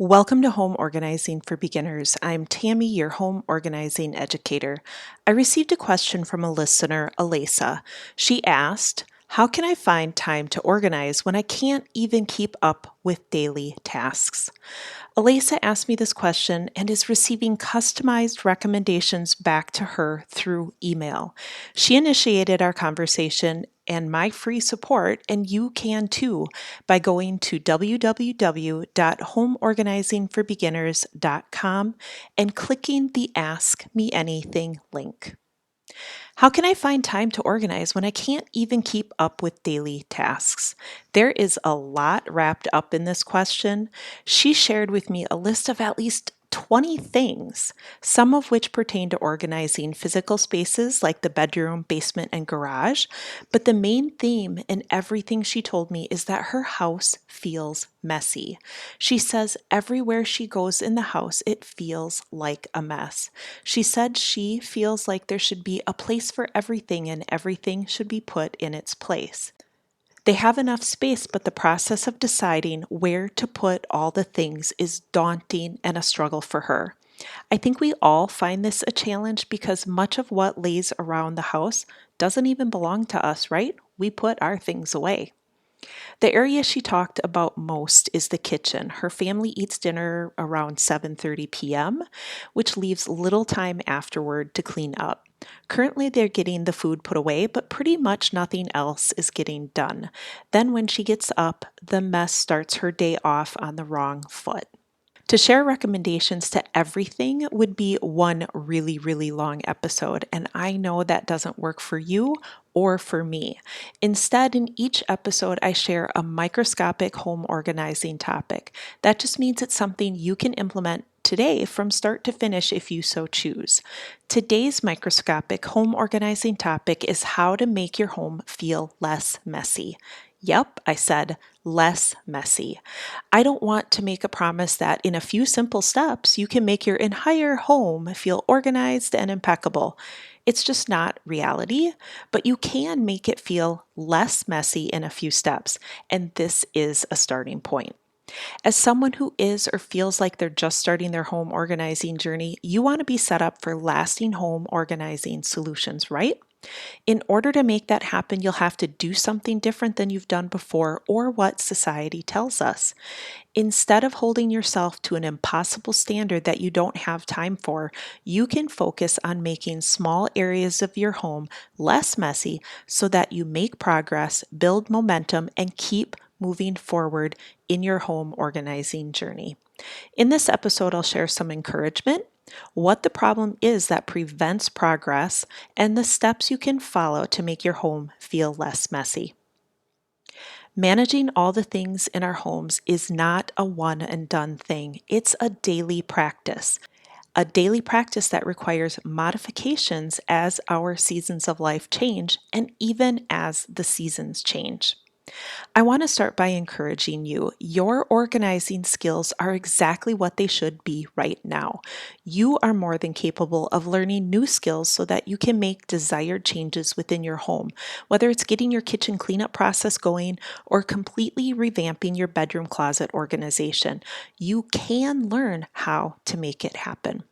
Welcome to Home Organizing for Beginners. I'm Tammy, your home organizing educator. I received a question from a listener, Alasa. She asked, how can I find time to organize when I can't even keep up with daily tasks? Alasa asked me this question and is receiving customized recommendations back to her through email. She initiated our conversation and my free support, and you can too, by going to www.homeorganizingforbeginners.com and clicking the Ask Me Anything link. How can I find time to organize when I can't even keep up with daily tasks? There is a lot wrapped up in this question. She shared with me a list of at least 20 things, some of which pertain to organizing physical spaces like the bedroom, basement, and garage. But the main theme in everything she told me is that her house feels messy. She says everywhere she goes in the house, it feels like a mess. She said she feels like there should be a place for everything and everything should be put in its place. They have enough space, but the process of deciding where to put all the things is daunting and a struggle for her. I think we all find this a challenge because much of what lays around the house doesn't even belong to us, right? We put our things away. The area she talked about most is the kitchen. Her family eats dinner around 7:30 p.m., which leaves little time afterward to clean up. Currently, they're getting the food put away, but pretty much nothing else is getting done. Then, when she gets up, the mess starts her day off on the wrong foot. To share recommendations to everything would be one really long episode, and I know that doesn't work for you or for me. Instead, in each episode, I share a microscopic home organizing topic. That just means it's something you can implement today from start to finish if you so choose. Today's microscopic home organizing topic is how to make your home feel less messy. Yep, I said less messy. I don't want to make a promise that in a few simple steps you can make your entire home feel organized and impeccable. It's just not reality, but you can make it feel less messy in a few steps, and this is a starting point. As someone who is or feels like they're just starting their home organizing journey, you want to be set up for lasting home organizing solutions, right? In order to make that happen, you'll have to do something different than you've done before or what society tells us. Instead of holding yourself to an impossible standard that you don't have time for, you can focus on making small areas of your home less messy so that you make progress, build momentum, and keep moving forward in your home organizing journey. In this episode, I'll share some encouragement, what the problem is that prevents progress, and the steps you can follow to make your home feel less messy. Managing all the things in our homes is not a one and done thing. It's a daily practice. A daily practice that requires modifications as our seasons of life change and even as the seasons change. I want to start by encouraging you. Your organizing skills are exactly what they should be right now. You are more than capable of learning new skills so that you can make desired changes within your home, whether it's getting your kitchen cleanup process going or completely revamping your bedroom closet organization. You can learn how to make it happen.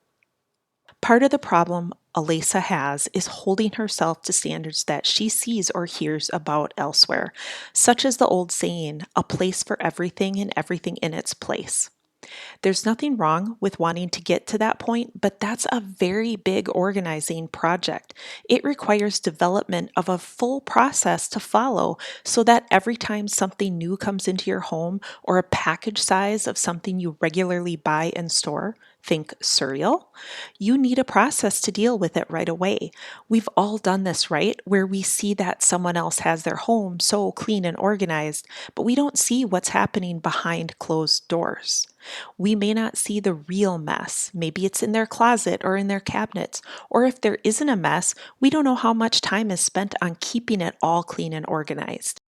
Part of the problem Alasa has is holding herself to standards that she sees or hears about elsewhere, such as the old saying, a place for everything and everything in its place. There's nothing wrong with wanting to get to that point, but that's a very big organizing project. It requires development of a full process to follow so that every time something new comes into your home or a package size of something you regularly buy and store, think cereal, you need a process to deal with it right away. We've all done this, right? Where we see that someone else has their home so clean and organized, but we don't see what's happening behind closed doors. We may not see the real mess. Maybe it's in their closet or in their cabinets. Or if there isn't a mess, we don't know how much time is spent on keeping it all clean and organized.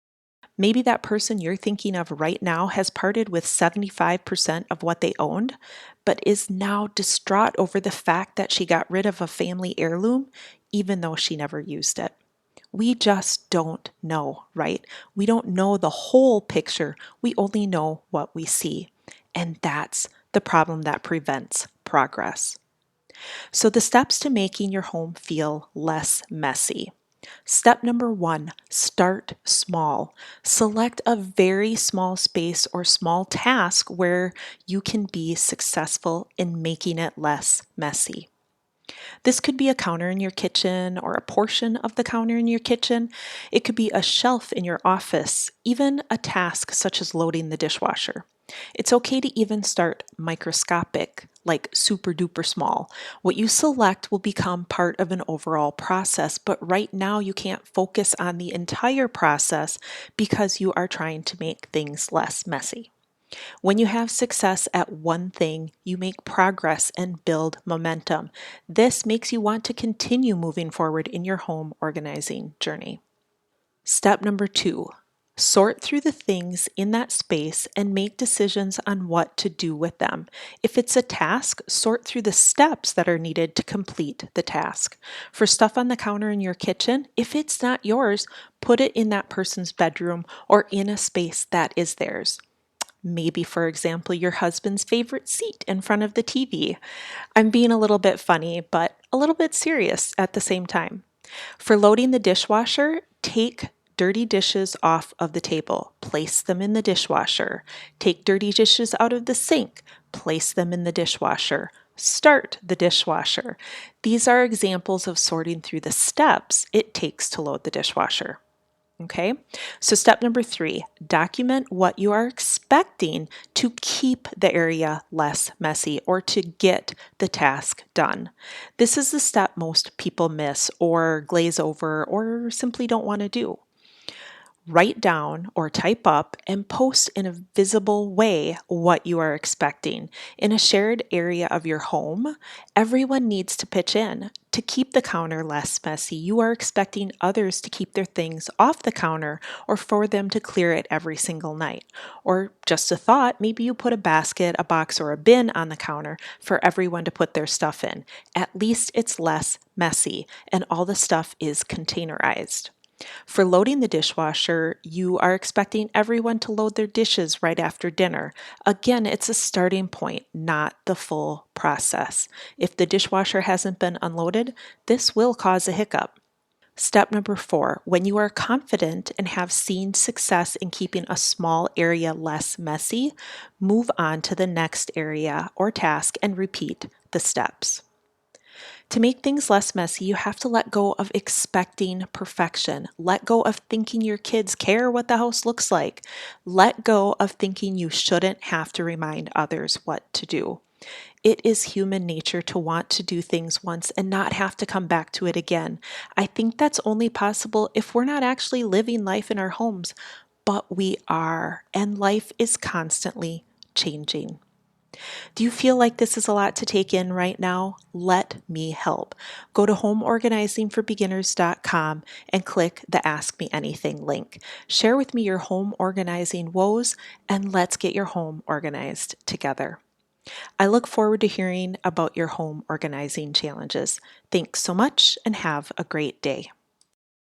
Maybe that person you're thinking of right now has parted with 75% of what they owned, but is now distraught over the fact that she got rid of a family heirloom, even though she never used it. We just don't know, right? We don't know the whole picture. We only know what we see. And that's the problem that prevents progress. So, the steps to making your home feel less messy. Step number one, start small. Select a very small space or small task where you can be successful in making it less messy. This could be a counter in your kitchen or a portion of the counter in your kitchen. It could be a shelf in your office, even a task such as loading the dishwasher. It's okay to even start microscopic, like super duper small. What you select will become part of an overall process, but right now you can't focus on the entire process because you are trying to make things less messy. When you have success at one thing, you make progress and build momentum. This makes you want to continue moving forward in your home organizing journey. Step number two, sort through the things in that space and make decisions on what to do with them. If it's a task, sort through the steps that are needed to complete the task. For stuff on the counter in your kitchen, if it's not yours, put it in that person's bedroom or in a space that is theirs. Maybe, for example, your husband's favorite seat in front of the TV. I'm being a little bit funny, but a little bit serious at the same time. For loading the dishwasher, take dirty dishes off of the table, place them in the dishwasher. Take dirty dishes out of the sink, place them in the dishwasher. Start the dishwasher. These are examples of sorting through the steps it takes to load the dishwasher. Okay, so step number three, document what you are expecting to keep the area less messy or to get the task done. This is the step most people miss or glaze over or simply don't want to do. Write down or type up and post in a visible way what you are expecting. In a shared area of your home, everyone needs to pitch in. To keep the counter less messy, you are expecting others to keep their things off the counter or for them to clear it every single night. Or just a thought, maybe you put a basket, a box, or a bin on the counter for everyone to put their stuff in. At least it's less messy and all the stuff is containerized. For loading the dishwasher, you are expecting everyone to load their dishes right after dinner. Again, it's a starting point, not the full process. If the dishwasher hasn't been unloaded, this will cause a hiccup. Step number four, when you are confident and have seen success in keeping a small area less messy, move on to the next area or task and repeat the steps. To make things less messy, you have to let go of expecting perfection. Let go of thinking your kids care what the house looks like. Let go of thinking you shouldn't have to remind others what to do. It is human nature to want to do things once and not have to come back to it again. I think that's only possible if we're not actually living life in our homes, but we are, and life is constantly changing. Do you feel like this is a lot to take in right now? Let me help. Go to homeorganizingforbeginners.com and click the Ask Me Anything link. Share with me your home organizing woes and let's get your home organized together. I look forward to hearing about your home organizing challenges. Thanks so much and have a great day.